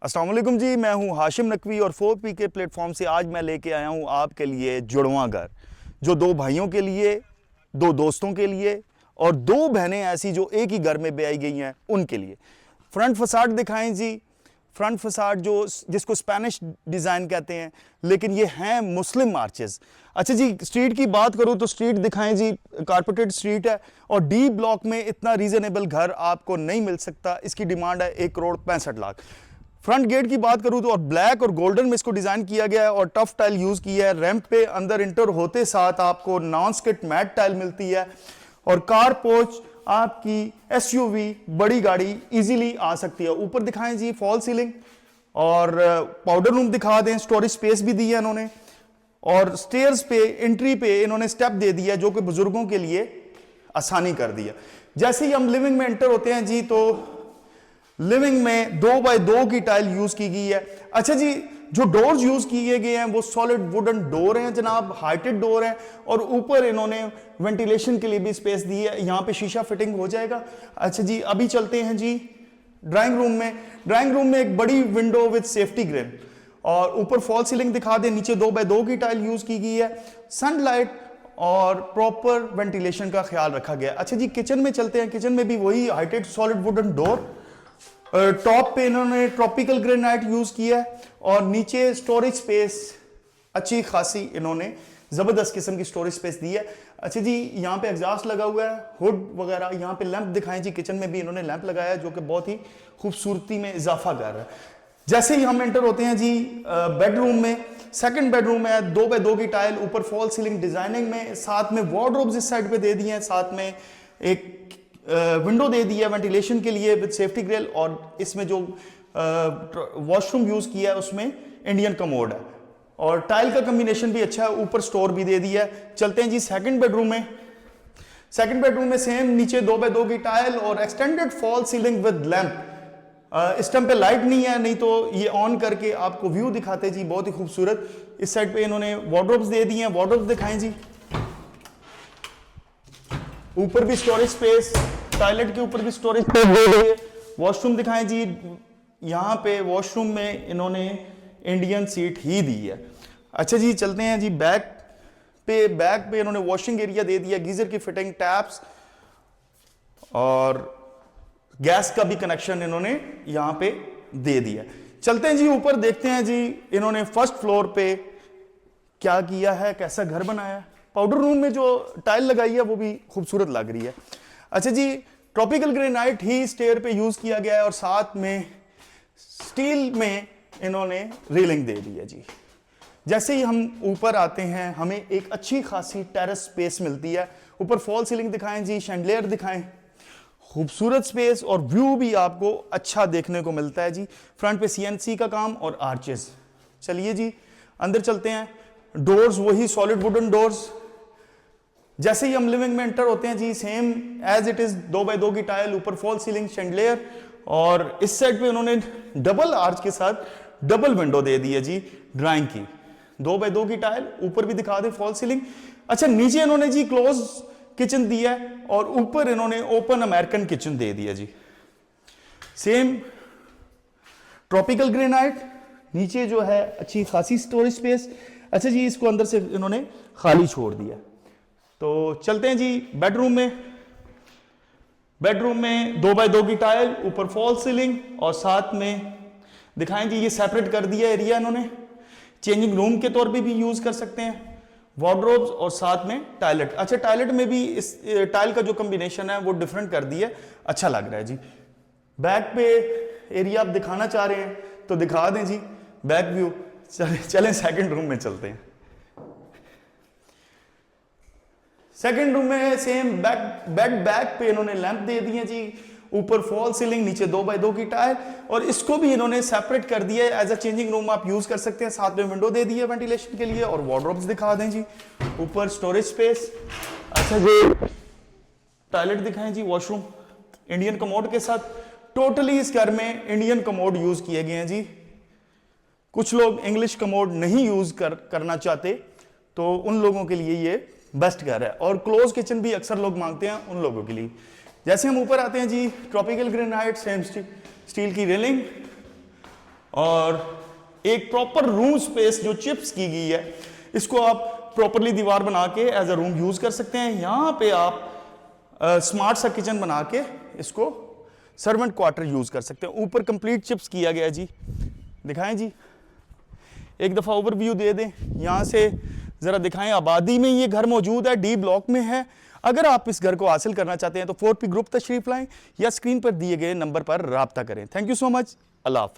अस्सलाम वालेकुम जी, मैं हूं हाशिम नकवी और 4P के प्लेटफॉर्म से आज मैं लेके आया हूं आपके लिए जुड़वां घर, जो दो भाइयों के लिए, दो दोस्तों के लिए और दो बहनें ऐसी जो एक ही घर में ब्याई गई हैं उनके लिए। फ्रंट फसाड दिखाएं जी। फ्रंट फसाड जो जिसको स्पेनिश डिज़ाइन कहते हैं, लेकिन ये हैं मुस्लिम आर्चेस। अच्छा जी, स्ट्रीट की बात करूं तो स्ट्रीट दिखाएं जी, कारपेटेड स्ट्रीट है और डी ब्लॉक में इतना रीजनेबल घर आपको नहीं मिल सकता। इसकी डिमांड है 1,65,00,000। फ्रंट गेट की बात करूं तो और ब्लैक और गोल्डन में इसको डिजाइन किया गया है और टफ टाइल यूज किया है। रैंप पे अंदर इंटर होते साथ आपको नॉन स्किट मैट टाइल मिलती है और कार पोर्च आपकी एसयूवी बड़ी गाड़ी इजीली आ सकती है। ऊपर दिखाएं जी फॉल सीलिंग और पाउडर रूम दिखा दें, स्टोरेज स्पेस भी दी है इन्होंने और स्टेयर्स पे एंट्री पे इन्होंने स्टेप दे दिया जो कि बुजुर्गों के लिए आसानी कर दिया। जैसे ही हम लिविंग में एंटर होते हैं जी तो लिविंग में 2x2 की टाइल यूज की गई है। अच्छा जी, जो डोर्स यूज किए गए हैं वो सॉलिड वुडन डोर हैं जनाब, हाइटेड डोर हैं और ऊपर इन्होंने वेंटिलेशन के लिए भी स्पेस दी है। यहां पे शीशा फिटिंग हो जाएगा। अच्छा जी, अभी चलते हैं जी ड्राइंग रूम में। ड्राइंग रूम में एक बड़ी विंडो विद सेफ्टी ग्रिल और ऊपर फॉल सीलिंग दिखा दें, नीचे 2x2 की टाइल यूज की गई है। सनलाइट और प्रॉपर वेंटिलेशन का ख्याल रखा गया। अच्छा जी, किचन में चलते हैं। किचन में भी वही heighted solid wooden door, top पे इन्होंने ट्रॉपिकल ग्रेनाइट यूज किया है और नीचे स्टोरेज स्पेस अच्छी खासी इन्होंने जबरदस्त किस्म की स्टोरेज स्पेस दी है। अच्छा जी, यहाँ पे एग्जॉस्ट लगा हुआ है, हुड वगैरह। यहाँ पे लैंप दिखाएं जी, किचन में भी इन्होंने लैंप लगाया है जो कि बहुत ही खूबसूरती में इजाफा कर रहा है। जैसे ही हम एंटर होते हैं जी बेडरूम में, सेकंड बेडरूम है, 2x2 की टाइल, ऊपर फॉल सीलिंग डिजाइनिंग में, साथ में वार्डरोब्स इस साइड पे दे दिए हैं, साथ में एक विंडो दे दी है वेंटिलेशन के लिए विद सेफ्टी ग्रिल और इसमें जो वॉशरूम यूज किया है उसमें इंडियन कमोड है और टाइल का कॉम्बिनेशन भी अच्छा है, ऊपर स्टोर भी दे दिया है। चलते हैं जी सेकंड बेडरूम में। सेकंड बेडरूम में सेम नीचे 2x2 की टाइल और extended fall ceiling with lamp. इस टाइम पे लाइट नहीं है, नहीं तो ये ऑन करके आपको व्यू दिखाते जी, बहुत ही खूबसूरत। इस साइड पे इन्होंने वार्डरोब्स दे दिए हैं, वार्डरोब्स दिखाएं जी। ऊपर भी स्टोरेज स्पेस, टॉयलेट के ऊपर भी स्टोरेज स्पेस दे दी है। वॉशरूम दिखाएं जी, यहाँ पे वॉशरूम में इन्होंने इंडियन सीट ही दी है। अच्छा जी, चलते हैं जी बैक पे इन्होंने वॉशिंग एरिया दे दिया, गीजर की फिटिंग, टैप्स और गैस का भी कनेक्शन इन्होंने यहाँ पे दे दिया। चलते हैं जी ऊपर, देखते हैं जी इन्होंने फर्स्ट फ्लोर पे क्या किया है, कैसा घर बनाया है। पाउडर रूम में जो टाइल लगाई है वो भी खूबसूरत लग रही है। अच्छा जी, ट्रॉपिकल ग्रेनाइट ही स्टेयर पे यूज किया गया है और साथ में स्टील में इन्होंने रेलिंग दे दी है जी। जैसे ही हम ऊपर आते हैं हमें एक अच्छी खासी टेरेस स्पेस मिलती है। ऊपर फॉल सीलिंग दिखाएं जी, शैंडलियर दिखाएं, खूबसूरत स्पेस और व्यू भी आपको अच्छा देखने को मिलता है जी। फ्रंट पे CNC का काम और आर्चेस। चलिए जी अंदर चलते हैं। डोर्स वही सॉलिड वुडन डोर्स। जैसे ही हम लिविंग में एंटर होते हैं जी, same as it is 2x2 की टाइल, ऊपर फॉल सीलिंग, शैंडलियर और इस साइड पे उन्होंने डबल आर्च के साथ डबल विंडो दे दी है जी ड्राइंग की। 2x2 की टाइल, ऊपर भी दिखा दे फॉल सीलिंग। अच्छा, नीचे इन्होंने जी क्लोज किचन दिया है और ऊपर इन्होंने ओपन अमेरिकन किचन दे दिया जी। सेम ट्रॉपिकल ग्रेनाइट, नीचे जो है अच्छी खासी स्टोरेज स्पेस। अच्छा जी, इसको अंदर से इन्होंने खाली छोड़ दिया। तो चलते हैं जी बेडरूम में। बेडरूम में 2x2 की टाइल, ऊपर फॉल सीलिंग और साथ में दिखाएं जी ये सेपरेट कर दिया एरिया इन्होंने, चेंजिंग रूम के तौर पे भी यूज कर सकते हैं। वार्डरोब्स और साथ में टॉयलेट। अच्छा, टॉयलेट में भी इस टाइल का जो कॉम्बिनेशन है वो डिफरेंट कर दिया, अच्छा लग रहा है जी। बैक पे एरिया आप दिखाना चाह रहे हैं तो दिखा दें जी बैक व्यू। चलें सेकंड रूम में चलते हैं। सेकंड रूम में सेम बैक पे इन्होंने लैंप दे दिए जी, ऊपर फॉल सीलिंग, नीचे 2x2 की टाइल और इसको भी इन्होंने सेपरेट कर दिया है, एज अ चेंजिंग रूम आप यूज कर सकते हैं। साथ में विंडो दे दी है वेंटिलेशन के लिए और वार्डरोब्स दिखा दें जी, ऊपर स्टोरेज स्पेस। अच्छा जी, टॉयलेट दिखाएं जी, वॉशरूम इंडियन कमोड के साथ। टोटली इस घर में इंडियन कमोड यूज किए गए हैं जी। कुछ लोग इंग्लिश कमोड नहीं यूज करना चाहते तो उन लोगों के लिए ये बेस्ट घर है और क्लोज किचन भी अक्सर लोग मांगते हैं उन लोगों के लिए। जैसे हम ऊपर आते हैं जी, ट्रॉपिकल ग्रेनाइट, सेम स्टील की रेलिंग और एक प्रॉपर रूम स्पेस जो चिप्स की गई है, इसको आप प्रॉपरली दीवार बना के एज अ रूम यूज कर सकते हैं। यहां पे आप स्मार्ट सा किचन बना के इसको सर्वेंट क्वार्टर यूज कर सकते हैं। ऊपर कंप्लीट चिप्स किया गया जी, दिखाएं जी, एक दफा ओवरव्यू दे दें, यहां से जरा दिखाएं। आबादी में ये घर मौजूद है, डी ब्लॉक में है। अगर आप इस घर को हासिल करना चाहते हैं तो 4P ग्रुप तशरीफ लाएं या स्क्रीन पर दिए गए नंबर पर राब्ता करें। Thank you so much. अल्लाह हाफ़िज़।